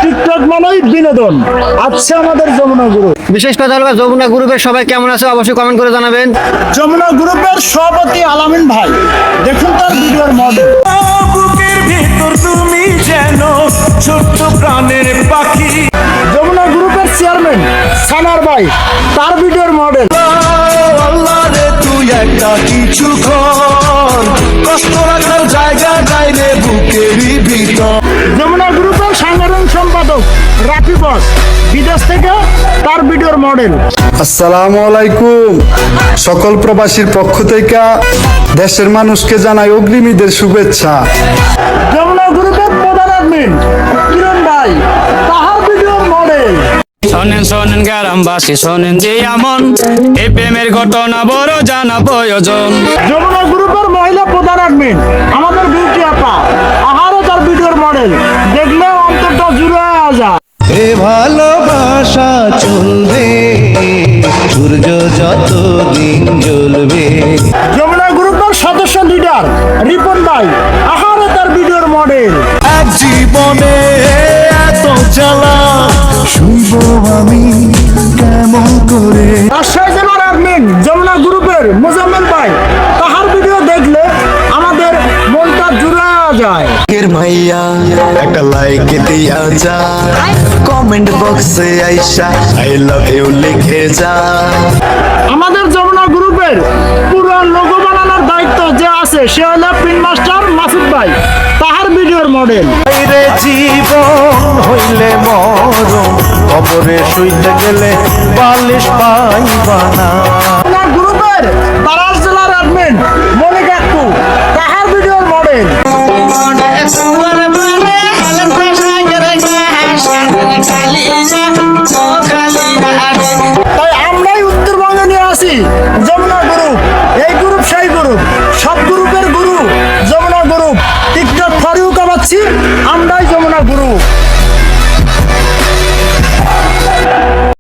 TikTok মানেই বিনোদন। আচ্ছা, আমাদের যমুনা গ্রুপ, বিশেষ কথা হলো যমুনা গ্রুপের সবাই কেমন আছে অবশ্যই কমেন্ট করে জানাবেন। যমুনা গ্রুপের সভাপতি আলামিন ভাই, দেখুন তার ভিডিওর মডেল। বুকের ভিতর তুমি যেন ছোট্ট প্রাণের পাখি। যমুনা গ্রুপের চেয়ারম্যান সানার ভাই, তার ভিডিওর মডেল। আল্লাহ রে তুই একটা কিছু কর, কষ্ট রাখার জায়গা নাই রে বুকেরই ভিতর। যমুনা গ্রুপের সাধারণ সম্পাদক রাফি বস, বিদেশ থেকে তার ভিডিওর মডেল। আসসালামু আলাইকুম। সকল প্রবাসীর পক্ষ থেকে দেশের মানুষকে জানাই অগ্রিম ঈদের শুভেচ্ছা। যমুনা গ্রুপের প্রধান অ্যাডমিন কিরণ ভাই, তাহার ভিডিওর মডেল। শোনেন শোনেন গ্রামবাসী শোনেন যে এমন এই প্রেমের ঘটনা বড় জানা প্রয়োজন। যমুনা গ্রুপের মহিলা প্রধান অ্যাডমিন আমাদের বিউটি আপা, আহারও তার ভিডিওর মডেল। দেখলে অন্তরটা জুড়ে যায়। এ ভালোবাসা চলবে সূর্য যত দিন জ্বলবে। যমুনা গ্রুপের সদস্য লিডার রিপন ভাই, আহারও তার ভিডিওর মডেল। এক জীবনে এত জ্বালা শুইব আমি কেমন করে। রাজশাহী জেলার অ্যাডমিন যমুনা গ্রুপের মোজাম্মেল ভাই, তাহার ভিডিও দেখলে আমাদের মনটা জুড়ে যায়। এর মাইয়া একটা লাইক দিয়া যা, কমেন্ট বক্সে আইসা আই লাভ ইউ লিখে যা। আমাদের যমুনা গ্রুপের পুরো লোগো বানানোর দায়িত্ব যে আছে সে হলো প্রিন্ট মাস্টার মাসুদ ভাই, তাহার ভিডিওর মডেল। রে জীবন হইলে মরণ, কবরে শুইতে গেলে বালিশ পাইবা না। যমুনা গ্রুপের তারাস জেলার অ্যাডমিন মনিক আকু, তাহার ভিডিওর মডেল। তাই আমরাই উত্তরবঙ্গে নিয়ে আসি যমুনা গ্রুপ। এই গ্রুপ সেই গ্রুপ, সব গ্রুপের গুরু যমুনা গ্রুপ। টিকটক ফরিউ কামাচ্ছি আমরাই যমুনা গ্রুপ।